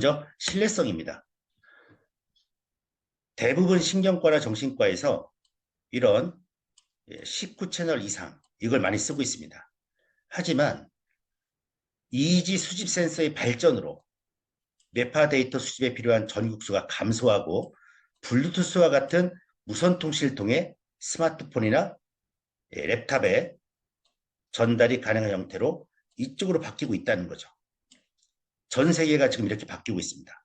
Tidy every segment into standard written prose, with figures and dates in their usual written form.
먼저 신뢰성입니다. 대부분 신경과나 정신과에서 이런 19채널 이상 이걸 많이 쓰고 있습니다. 하지만 EEG 수집 센서의 발전으로 뇌파 데이터 수집에 필요한 전극수가 감소하고 블루투스와 같은 무선 통신을 통해 스마트폰이나 랩탑에 전달이 가능한 형태로 이쪽으로 바뀌고 있다는 거죠. 전 세계가 지금 이렇게 바뀌고 있습니다.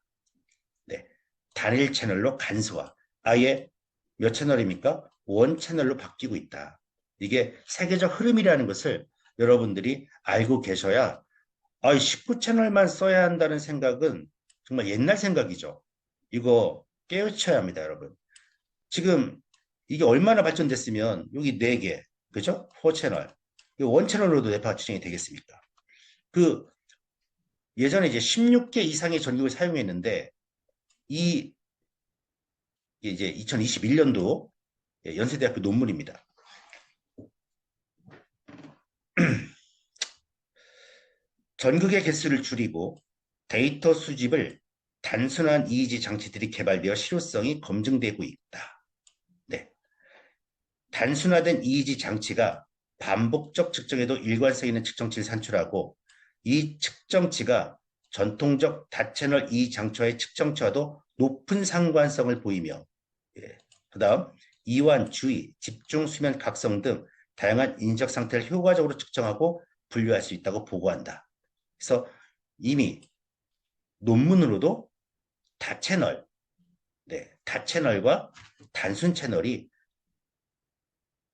네, 단일 채널로 간소화. 아예 몇 채널입니까? 원 채널로 바뀌고 있다. 이게 세계적 흐름이라는 것을 여러분들이 알고 계셔야 19채널만 써야 한다는 생각은 정말 옛날 생각이죠. 이거 깨우쳐야 합니다, 여러분. 지금 이게 얼마나 발전됐으면 여기 4개, 그죠? 4채널. 원채널로도 뇌파 추정이 되겠습니까? 예전에 이제 16개 이상의 전극을 사용했는데 이제 2021년도 연세대학교 논문입니다. 전극의 개수를 줄이고 데이터 수집을 단순한 EEG 장치들이 개발되어 실효성이 검증되고 있다. 네. 단순화된 EEG 장치가 반복적 측정에도 일관성 있는 측정치를 산출하고 이 측정치가 전통적 다채널 EEG 장치와의 측정치와도 높은 상관성을 보이며 그 다음 이완, 주의, 집중, 수면, 각성 등 다양한 인적 상태를 효과적으로 측정하고 분류할 수 있다고 보고한다. 그래서 이미 논문으로도 다채널, 다채널과 단순 채널이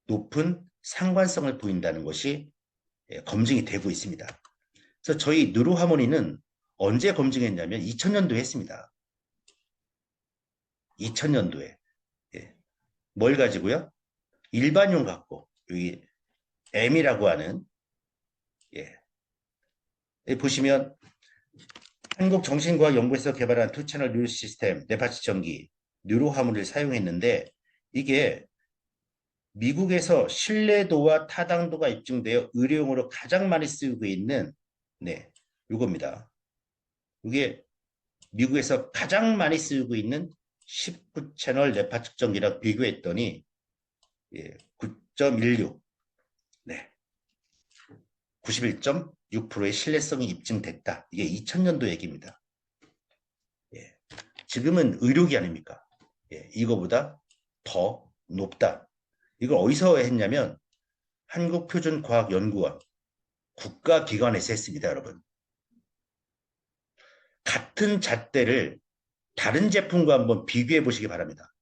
높은 상관성을 보인다는 것이 검증이 되고 있습니다. 그래서 저희 누로하모니는 언제 검증했냐면 2000년도에 했습니다. 2000년도에. 뭘 가지고요? 일반용 갖고 여기 M이라고 하는 보시면 한국정신과학연구에서 개발한 투채널 뉴로 시스템 뇌파 측정기 뉴로하모니를 사용했는데 이게 미국에서 신뢰도와 타당도가 입증되어 의료용으로 가장 많이 쓰이고 있는 이겁니다. 이게 미국에서 가장 많이 쓰이고 있는 19채널 뇌파 측정기랑 비교했더니 9.16 91.6%의 신뢰성이 입증됐다. 이게 2000년도 얘기입니다. 지금은 의료기 아닙니까? 이거보다 더 높다. 이걸 어디서 했냐면 한국표준과학연구원 국가기관에서 했습니다, 여러분. 같은 잣대를 다른 제품과 한번 비교해 보시기 바랍니다.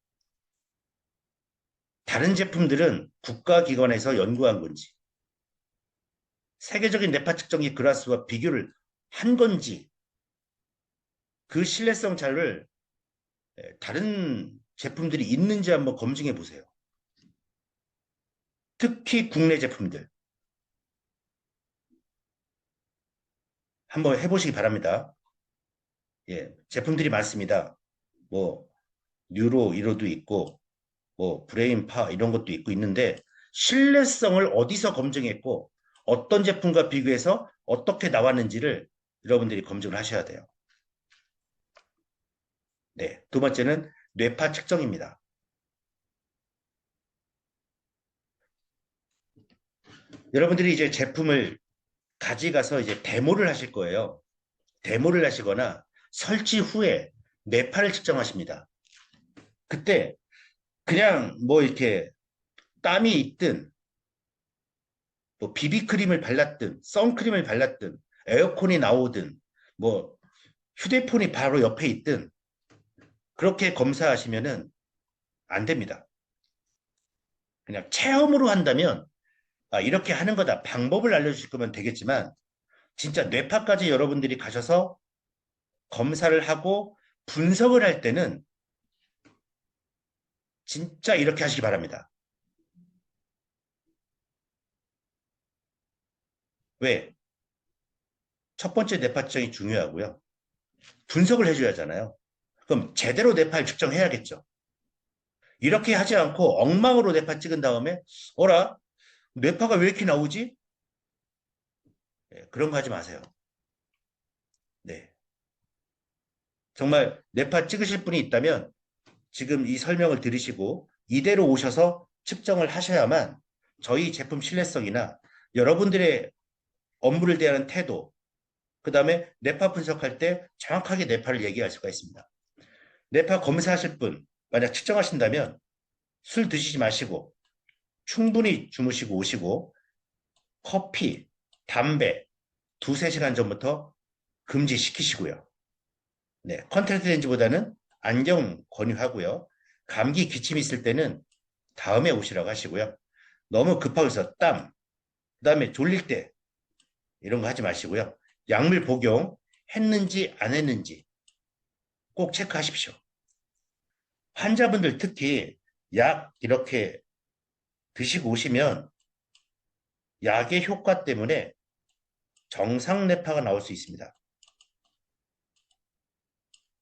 다른 제품들은 국가기관에서 연구한 건지 세계적인 뇌파 측정기 그라스와 비교를 한 건지 그 신뢰성 자료를 다른 제품들이 있는지 한번 검증해 보세요. 특히 국내 제품들 한번 해보시기 바랍니다. 제품들이 많습니다. 뭐 뉴로 이로도 있고 뭐 브레인파 이런 것도 있고 있는데 신뢰성을 어디서 검증했고 어떤 제품과 비교해서 어떻게 나왔는지를 여러분들이 검증을 하셔야 돼요. 두 번째는 뇌파 측정입니다. 여러분들이 이제 제품을 가져가서 이제 데모를 하실 거예요. 데모를 하시거나 설치 후에 뇌파를 측정하십니다. 그때 그냥 뭐 이렇게 땀이 있든 뭐 비비크림을 발랐든 선크림을 발랐든 에어컨이 나오든 뭐 휴대폰이 바로 옆에 있든 그렇게 검사하시면은 안 됩니다. 그냥 체험으로 한다면 이렇게 하는 거다. 방법을 알려주실 거면 되겠지만 진짜 뇌파까지 여러분들이 가셔서 검사를 하고 분석을 할 때는 진짜 이렇게 하시기 바랍니다. 왜? 첫 번째 뇌파 측정이 중요하고요. 분석을 해줘야 하잖아요. 그럼 제대로 뇌파를 측정해야겠죠. 이렇게 하지 않고 엉망으로 뇌파 찍은 다음에 어라? 뇌파가 왜 이렇게 나오지? 그런 거 하지 마세요. 네. 정말 뇌파 찍으실 분이 있다면 지금 이 설명을 들으시고 이대로 오셔서 측정을 하셔야만 저희 제품 신뢰성이나 여러분들의 업무를 대하는 태도, 그 다음에 뇌파 분석할 때 정확하게 뇌파를 얘기할 수가 있습니다. 뇌파 검사하실 분, 만약 측정하신다면 술 드시지 마시고 충분히 주무시고 오시고 커피, 담배 두세 시간 전부터 금지시키시고요. 네, 컨택트 렌즈보다는 안경 권유하고요. 감기 기침이 있을 때는 다음에 오시라고 하시고요. 너무 급하게 해서 땀, 그 다음에 졸릴 때 이런 거 하지 마시고요. 약물 복용 했는지 안 했는지 꼭 체크하십시오. 환자분들 특히 약 이렇게 드시고 오시면 약의 효과 때문에 정상 뇌파가 나올 수 있습니다.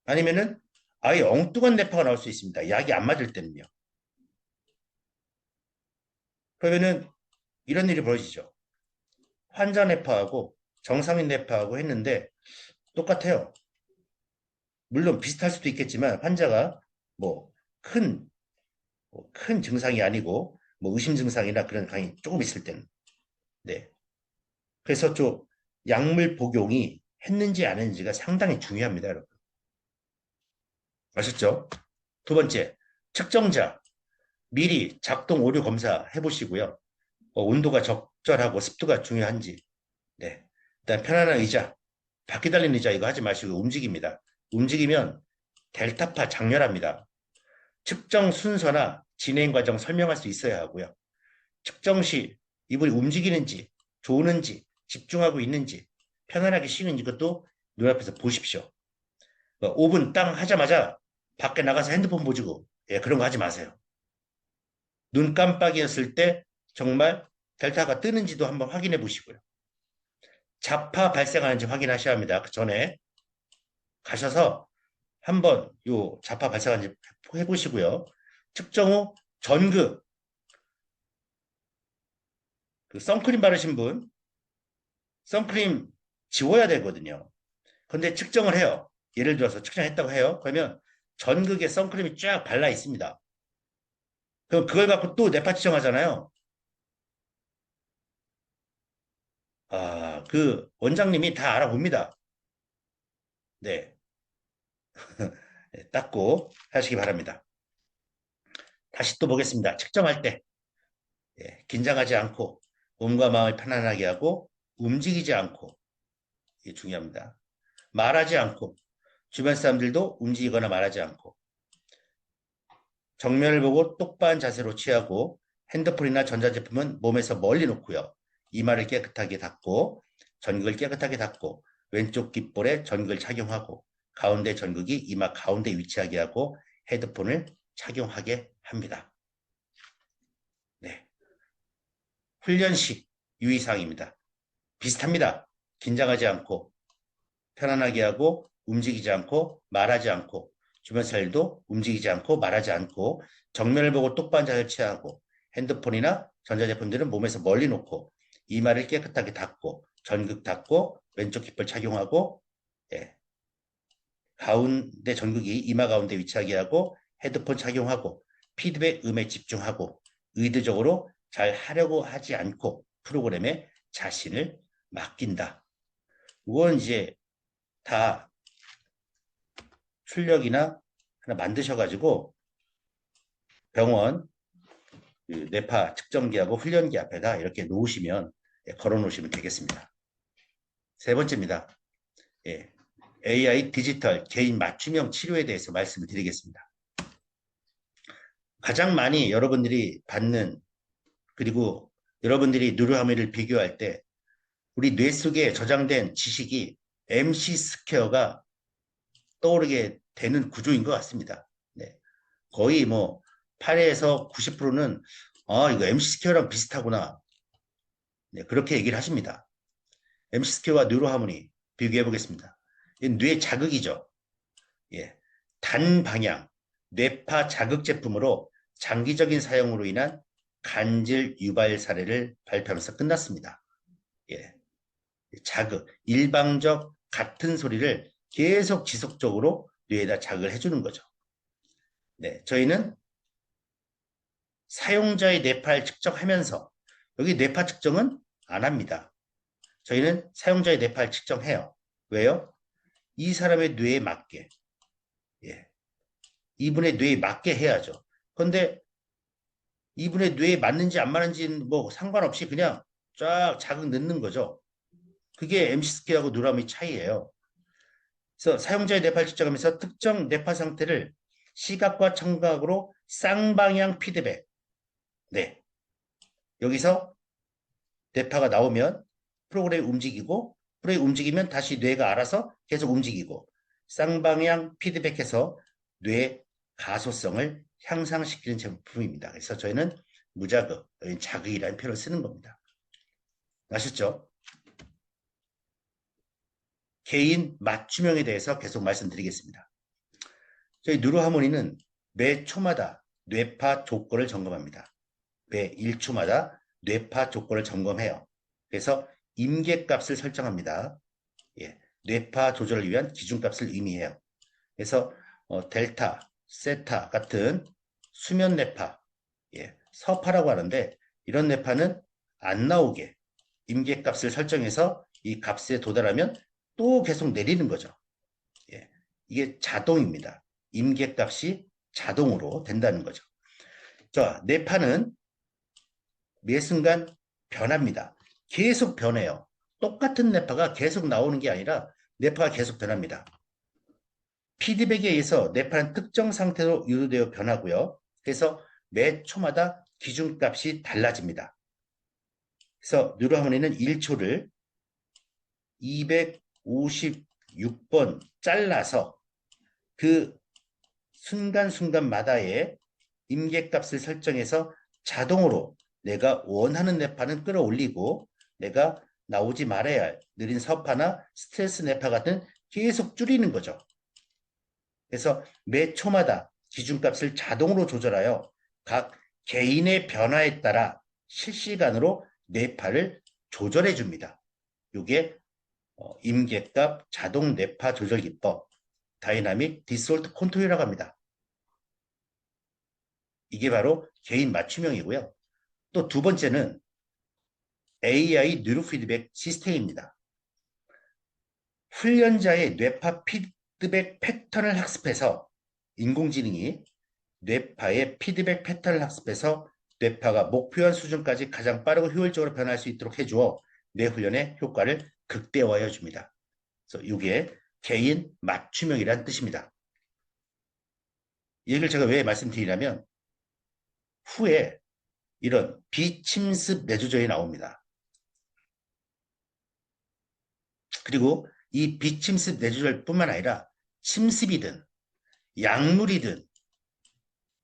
아니면은 아예 엉뚱한 뇌파가 나올 수 있습니다. 약이 안 맞을 때는요. 그러면은 이런 일이 벌어지죠. 환자 뇌파하고 정상인 뇌파하고 했는데 똑같아요. 물론 비슷할 수도 있겠지만 환자가 뭐 큰 큰 증상이 아니고 뭐 의심 증상이나 그런 강이 조금 있을 때는 네. 그래서 좀 약물 복용이 했는지 안 했는지가 상당히 중요합니다, 여러분. 아셨죠? 두 번째, 측정자 미리 작동 오류 검사 해보시고요. 온도가 적절하고 습도가 중요한지. 네. 일단 편안한 의자, 바퀴 달린 의자 이거 하지 마시고 움직입니다. 움직이면 델타파 장렬합니다. 측정 순서나 진행 과정 설명할 수 있어야 하고요. 측정 시 이분이 움직이는지, 조는지, 집중하고 있는지, 편안하게 쉬는지 그것도 눈앞에서 보십시오. 5분 땅 하자마자 밖에 나가서 핸드폰 보시고 예, 그런 거 하지 마세요. 눈 깜빡이었을 때 정말 델타가 뜨는지도 한번 확인해 보시고요. 자파 발생하는지 확인하셔야 합니다. 그 전에 가셔서 한번 요 자파 발생하는지 해보시고요. 측정 후 전극, 그 선크림 바르신 분, 선크림 지워야 되거든요. 근데 측정을 해요. 예를 들어서 측정했다고 해요. 그러면 전극에 선크림이 쫙 발라 있습니다. 그럼 그걸 갖고 또 뇌파 측정하잖아요. 아, 그 원장님이 다 알아봅니다. 네. 네, 닦고 하시기 바랍니다. 다시 또 보겠습니다. 측정할 때 예, 긴장하지 않고 몸과 마음을 편안하게 하고 움직이지 않고 이게 중요합니다. 말하지 않고 주변 사람들도 움직이거나 말하지 않고 정면을 보고 똑바른 자세로 취하고 핸드폰이나 전자제품은 몸에서 멀리 놓고요. 이마를 깨끗하게 닦고 전극을 깨끗하게 닦고 왼쪽 귓볼에 전극을 착용하고 가운데 전극이 이마 가운데 위치하게 하고 헤드폰을 착용하게 합니다. 네. 훈련식 유의사항입니다. 비슷합니다. 긴장하지 않고 편안하게 하고 움직이지 않고 말하지 않고 주변 사람들도 움직이지 않고 말하지 않고 정면을 보고 똑바른 자세를 취하고 핸드폰이나 전자제품들은 몸에서 멀리 놓고 이마를 깨끗하게 닦고 전극 닦고 왼쪽 깃발 착용하고 예, 가운데 전극이 이마 가운데 위치하게 하고 헤드폰 착용하고 피드백 음에 집중하고 의도적으로 잘 하려고 하지 않고 프로그램에 자신을 맡긴다. 이건 이제 다 출력이나 하나 만드셔가지고 병원 그 뇌파 측정기하고 훈련기 앞에다 이렇게 놓으시면 걸어 놓으시면 되겠습니다. 세 번째입니다. 예, AI 디지털 개인 맞춤형 치료에 대해서 말씀을 드리겠습니다. 가장 많이 여러분들이 받는 그리고 여러분들이 누르하미를 비교할 때 우리 뇌 속에 저장된 지식이 MC 스퀘어가 떠오르게 되는 구조인 것 같습니다. 네. 거의 뭐 8에서 90%는 이거 MC 스퀘어랑 비슷하구나. 네, 그렇게 얘기를 하십니다. MC 스퀘어와 뉴로하모니 비교해 보겠습니다. 뇌 자극이죠. 예. 단방향 뇌파 자극 제품으로 장기적인 사용으로 인한 간질 유발 사례를 발표하면서 끝났습니다. 예. 자극, 일방적 같은 소리를 계속 지속적으로 뇌에다 자극을 해주는 거죠. 네, 저희는 사용자의 뇌파를 측정하면서 여기 뇌파 측정은 안 합니다. 저희는 사용자의 뇌파를 측정해요. 왜요? 이 사람의 뇌에 맞게, 예, 이분의 뇌에 맞게 해야죠. 그런데 이분의 뇌에 맞는지 안 맞는지는 뭐 상관없이 그냥 쫙 자극 넣는 거죠. 그게 MC 스퀘어하고 누람의 차이예요. 그래서 사용자의 뇌파를 측정하면서 특정 뇌파 상태를 시각과 청각으로 쌍방향 피드백. 네. 여기서 뇌파가 나오면 프로그램이 움직이고 프로그램이 움직이면 다시 뇌가 알아서 계속 움직이고 쌍방향 피드백해서 뇌 가소성을 향상시키는 제품입니다. 그래서 저희는 무자극, 자극이라는 표현을 쓰는 겁니다. 아셨죠? 개인 맞춤형에 대해서 계속 말씀드리겠습니다. 저희 뉴로하모니는 매 초마다 뇌파 조건을 점검합니다. 매 1초마다 뇌파 조건을 점검해요. 그래서 임계값을 설정합니다. 예, 뇌파 조절을 위한 기준값을 의미해요. 그래서 델타, 세타 같은 수면 뇌파, 예, 서파라고 하는데 이런 뇌파는 안 나오게 임계값을 설정해서 이 값에 도달하면 또 계속 내리는 거죠. 예, 이게 자동입니다. 임계값이 자동으로 된다는 거죠. 자, 뇌파는 매 순간 변합니다. 계속 변해요. 똑같은 뇌파가 계속 나오는 게 아니라 뇌파가 계속 변합니다. 피드백에 의해서 뇌파는 특정 상태로 유도되어 변하고요. 그래서 매 초마다 기준값이 달라집니다. 그래서 뉴로하모니는 1초를 256번 잘라서 그 순간순간마다의 임계값을 설정해서 자동으로 내가 원하는 뇌파는 끌어올리고 내가 나오지 말아야 할 느린 서파나 스트레스 뇌파 같은 계속 줄이는 거죠. 그래서 매 초마다 기준값을 자동으로 조절하여 각 개인의 변화에 따라 실시간으로 뇌파를 조절해 줍니다. 이게 임계값 자동 뇌파 조절 기법, 다이나믹 디솔트 컨트롤이라고 합니다. 이게 바로 개인 맞춤형이고요. 또 두 번째는 AI 뉴로 피드백 시스템입니다. 훈련자의 뇌파 피드백 패턴을 학습해서 인공지능이 뇌파의 피드백 패턴을 학습해서 뇌파가 목표한 수준까지 가장 빠르고 효율적으로 변할 수 있도록 해주어 뇌훈련의 효과를 극대화해 줍니다. 그래서 이게 개인 맞춤형이라는 뜻입니다. 이 얘기를 제가 왜 말씀드리냐면 후에 이런 비침습 내조절이 나옵니다. 그리고 이 비침습 내조절뿐만 아니라 침습이든 약물이든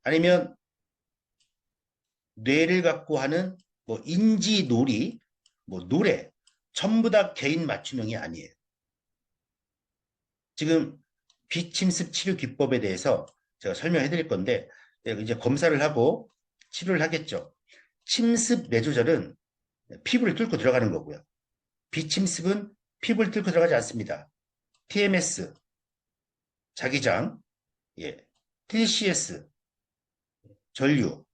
아니면 뇌를 갖고 하는 뭐 인지놀이, 뭐 노래 전부 다 개인 맞춤형이 아니에요. 지금 비침습 치료 기법에 대해서 제가 설명해 드릴 건데 이제 검사를 하고 치료를 하겠죠. 침습 뇌조절은 피부를 뚫고 들어가는 거고요. 비침습은 피부를 뚫고 들어가지 않습니다. TMS, 자기장, 예, TCS, 전류,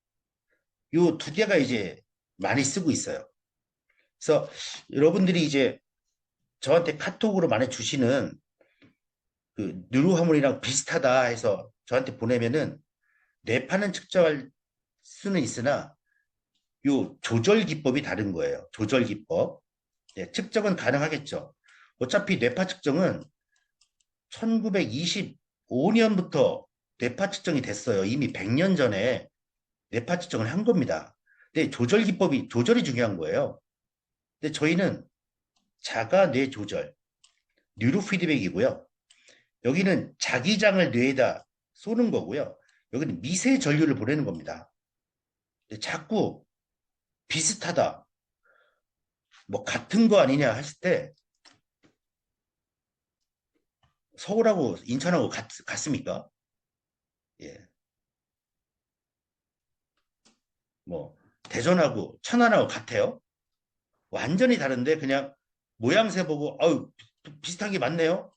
요 두 개가 이제 많이 쓰고 있어요. 그래서 여러분들이 이제 저한테 카톡으로 많이 주시는 그 뉴로하모니랑 비슷하다 해서 저한테 보내면은 뇌파는 측정할 수는 있으나 요 조절 기법이 다른 거예요. 조절 기법. 예, 측정은 가능하겠죠. 어차피 뇌파 측정은 1925년부터 뇌파 측정이 됐어요. 이미 100년 전에 뇌파 측정을 한 겁니다. 근데 조절 기법이 조절이 중요한 거예요. 근데 저희는 자가 뇌 조절, 뉴로 피드백이고요. 여기는 자기장을 뇌에다 쏘는 거고요. 여기는 미세 전류를 보내는 겁니다. 자꾸 비슷하다, 뭐 같은 거 아니냐 했을 때 서울하고 인천하고 같습니까? 예. 뭐 대전하고 천안하고 같아요? 완전히 다른데 그냥 모양새 보고 아유 비슷한 게 맞네요.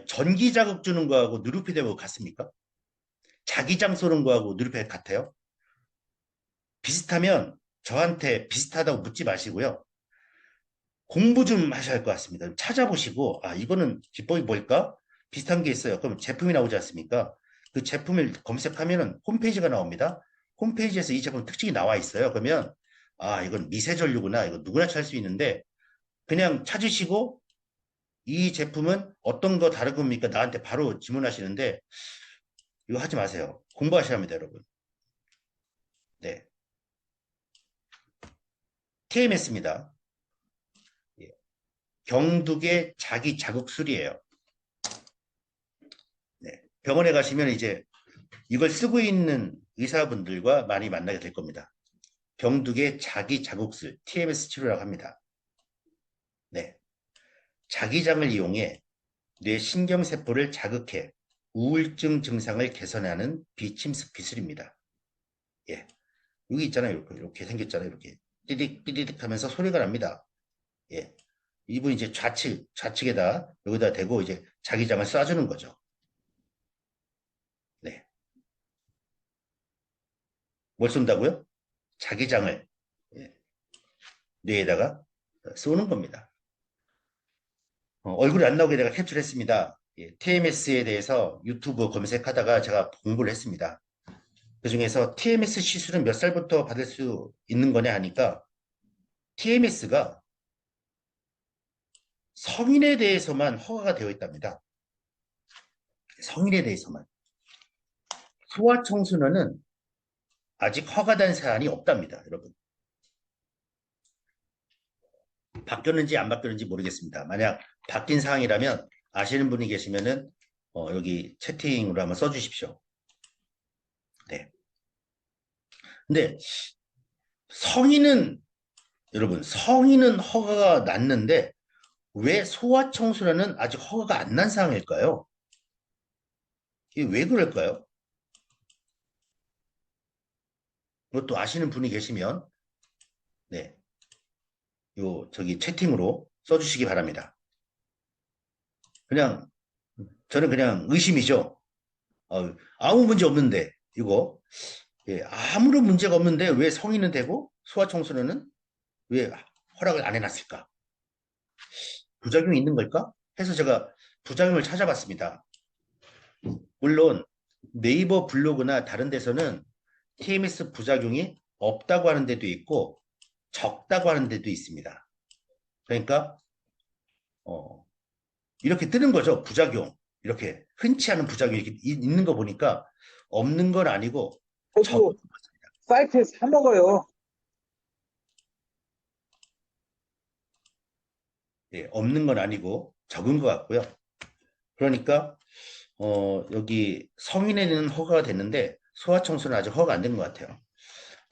전기 자극 주는 거하고 누르피드하고 같습니까? 자기장 쏘는 거하고 누르피드 같아요? 비슷하면 저한테 비슷하다고 묻지 마시고요. 공부 좀 하셔야 할 것 같습니다. 찾아보시고, 이거는 기법이 뭘까? 비슷한 게 있어요. 그럼 제품이 나오지 않습니까? 그 제품을 검색하면은 홈페이지가 나옵니다. 홈페이지에서 이 제품 특징이 나와 있어요. 그러면, 이건 미세전류구나. 이거 누구나 찾을 수 있는데, 그냥 찾으시고, 이 제품은 어떤 거 다른 겁니까? 나한테 바로 질문하시는데, 이거 하지 마세요. 공부하셔야 합니다, 여러분. 네. TMS입니다. 경두계 자기 자극술이에요. 네. 병원에 가시면 이제 이걸 쓰고 있는 의사분들과 많이 만나게 될 겁니다. 병두계 자기 자극술, TMS 치료라고 합니다. 네. 자기장을 이용해 뇌 신경세포를 자극해 우울증 증상을 개선하는 비침습 기술입니다. 예. 여기 있잖아요. 이렇게 생겼잖아요. 이렇게. 띠릭, 띠릭 하면서 소리가 납니다. 예. 이분 이제 좌측에다, 여기다 대고 이제 자기장을 쏴주는 거죠. 네. 뭘 쏜다고요? 자기장을 예, 뇌에다가 쏘는 겁니다. 얼굴이 안 나오게 내가 캡처했습니다. 예, TMS에 대해서 유튜브 검색하다가 제가 공부를 했습니다. 그 중에서 TMS 시술은 몇 살부터 받을 수 있는 거냐 하니까 TMS가 성인에 대해서만 허가가 되어 있답니다. 성인에 대해서만. 소아청소년은 아직 허가된 사안이 없답니다, 여러분. 바뀌었는지 안 바뀌었는지 모르겠습니다. 만약 바뀐 사항이라면 아시는 분이 계시면은 여기 채팅으로 한번 써주십시오. 네. 근데 성인은 여러분 성인은 허가가 났는데 왜 소아청소년은 아직 허가가 안 난 상황일까요? 이게 왜 그럴까요? 이것도 아시는 분이 계시면 네, 저기 채팅으로 써주시기 바랍니다. 그냥 저는 그냥 의심이죠. 아무 문제 없는데 이거 예, 아무런 문제가 없는데 왜 성인은 되고 소아청소년은 왜 허락을 안 해놨을까? 부작용이 있는 걸까? 해서 제가 부작용을 찾아봤습니다. 물론 네이버 블로그나 다른 데서는 TMS 부작용이 없다고 하는 데도 있고 적다고 하는 데도 있습니다. 그러니까 이렇게 뜨는 거죠. 부작용. 이렇게 흔치 않은 부작용이 이렇게 있는 거 보니까 없는 건 아니고 저도 사이트에서 사 먹어요. 예, 없는 건 아니고 적은 것 같고요. 그러니까 여기 성인에는 허가가 됐는데 소아청소는 아직 허가가 안 된 것 같아요.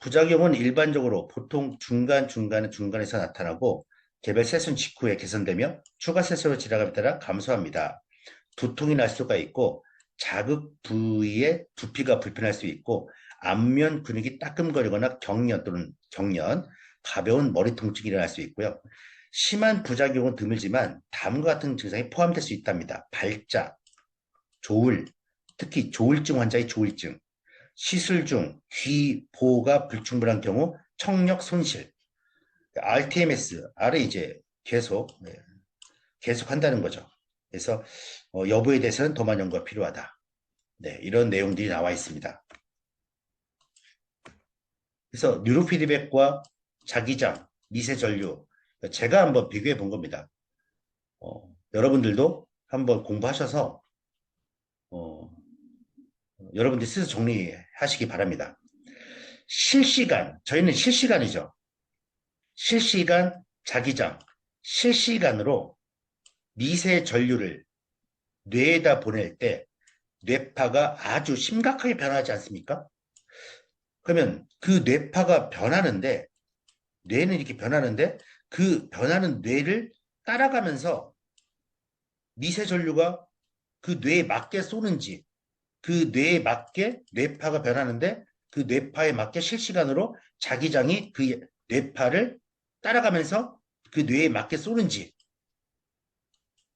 부작용은 일반적으로 보통 중간에서 나타나고 개별 세순 직후에 개선되며 추가 세수로 지나감에 따라 감소합니다. 두통이 날 수가 있고 자극 부위의 두피가 불편할 수 있고 안면 근육이 따끔거리거나 경련 또는 경련, 가벼운 머리 통증이 일어날 수 있고요. 심한 부작용은 드물지만 다음과 같은 증상이 포함될 수 있답니다. 발작, 조울, 특히 조울증 환자의 조울증, 시술 중 귀 보호가 불충분한 경우 청력 손실, RTMS, R을 이제 계속 한다는 거죠. 그래서 여부에 대해서는 더 많은 연구가 필요하다. 네, 이런 내용들이 나와 있습니다. 그래서 뉴로피드백과 자기장, 미세전류, 제가 한번 비교해 본 겁니다. 여러분들도 한번 공부하셔서 여러분들이 스스로 정리하시기 바랍니다. 저희는 실시간이죠. 실시간 자기장, 실시간으로 미세 전류를 뇌에다 보낼 때 뇌파가 아주 심각하게 변하지 않습니까? 그러면 그 뇌파가 변하는데, 뇌는 이렇게 변하는데, 그 변하는 뇌를 따라가면서 미세 전류가 그 뇌에 맞게 쏘는지, 그 뇌에 맞게 뇌파가 변하는데, 그 뇌파에 맞게 실시간으로 자기장이 그 뇌파를 따라가면서 그 뇌에 맞게 쏘는지,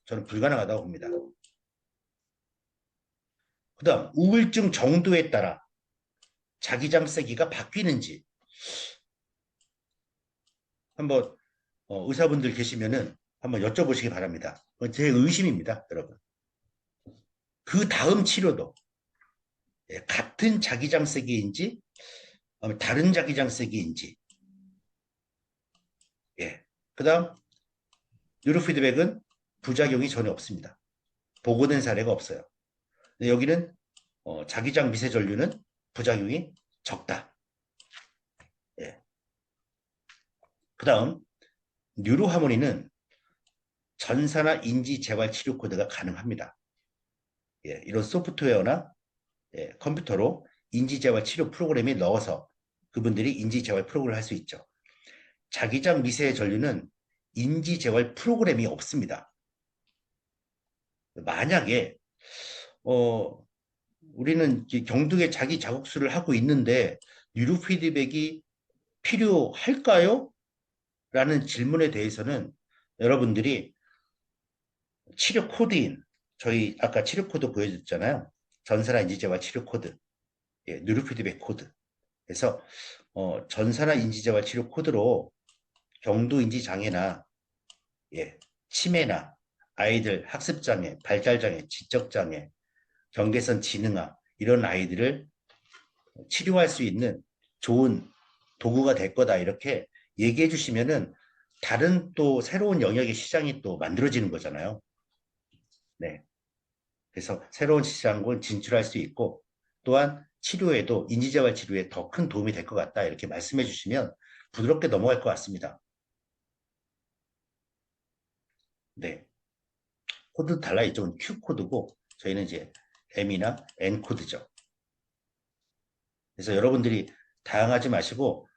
저는 불가능하다고 봅니다. 그다음 우울증 정도에 따라 자기장 세기가 바뀌는지 한번 의사분들 계시면은 한번 여쭤보시기 바랍니다. 제 의심입니다, 여러분. 그 다음 치료도 같은 자기장 세기인지 다른 자기장 세기인지 예. 그다음 뉴로피드백은 부작용이 전혀 없습니다. 보고된 사례가 없어요. 여기는 자기장 미세 전류는 부작용이 적다. 예. 그다음 뉴로하모니는 전사나 인지 재활 치료 코드가 가능합니다. 예, 이런 소프트웨어나 컴퓨터로 인지 재활 치료 프로그램에 넣어서 그분들이 인지 재활 프로그램을 할 수 있죠. 자기장 미세 전류는 인지 재활 프로그램이 없습니다. 만약에 우리는 경두의 자기 자극수를 하고 있는데 뉴로 피드백이 필요할까요? 라는 질문에 대해서는 여러분들이 치료 코드인 저희 아까 치료 코드 보여줬잖아요. 전사나 인지재활 치료 코드, 예, 뉴로 피드백 코드. 그래서 전사나 인지재활 치료 코드로 경도 인지 장애나 예, 치매나 아이들 학습 장애, 발달 장애, 지적 장애, 경계선 지능아 이런 아이들을 치료할 수 있는 좋은 도구가 될 거다 이렇게 얘기해 주시면은 다른 또 새로운 영역의 시장이 또 만들어지는 거잖아요. 네. 그래서 새로운 시장을 진출할 수 있고 또한 치료에도 인지재활 치료에 더 큰 도움이 될 것 같다 이렇게 말씀해 주시면 부드럽게 넘어갈 것 같습니다. 네. 코드 달라 이쪽은 Q 코드고 저희는 이제 M이나 N 코드죠. 그래서 여러분들이 당하지 마시고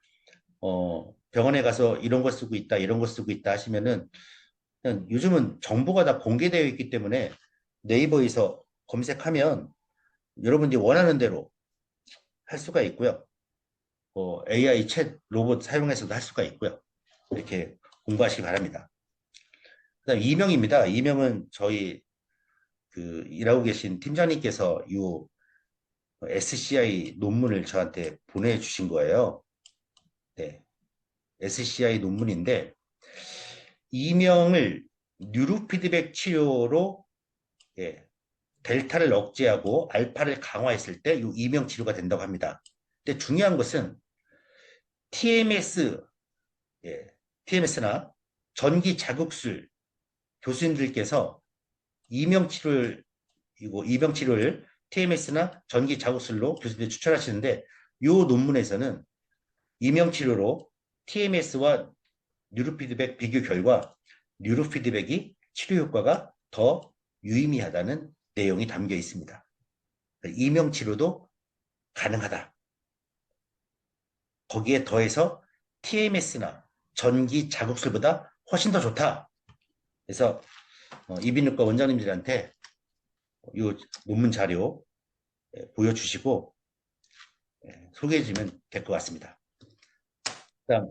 병원에 가서 이런 거 쓰고 있다, 이런 거 쓰고 있다 하시면은 요즘은 정보가 다 공개되어 있기 때문에 네이버에서 검색하면 여러분들이 원하는 대로 할 수가 있고요. AI 챗 로봇 사용해서도 할 수가 있고요. 이렇게 공부하시기 바랍니다. 그다음 이명입니다. 이명은 저희 그 일하고 계신 팀장님께서 이 SCI 논문을 저한테 보내주신 거예요. 네, SCI 논문인데 이명을 뉴로피드백 치료로 예, 델타를 억제하고 알파를 강화했을 때 이 이명 치료가 된다고 합니다. 근데 중요한 것은 TMS, 예, TMS나 전기 자극술 교수님들께서 이명 치료를 TMS나 전기 자극술로 교수님들 추천하시는데 이 논문에서는 이명 치료로 TMS와 뉴로피드백 비교 결과 뉴로피드백이 치료 효과가 더 유의미하다는 내용이 담겨 있습니다. 이명 치료도 가능하다. 거기에 더해서 TMS나 전기 자극술보다 훨씬 더 좋다. 그래서 이비인후과 원장님들한테 이 논문 자료 보여주시고 소개해 주면 될 것 같습니다. 그다음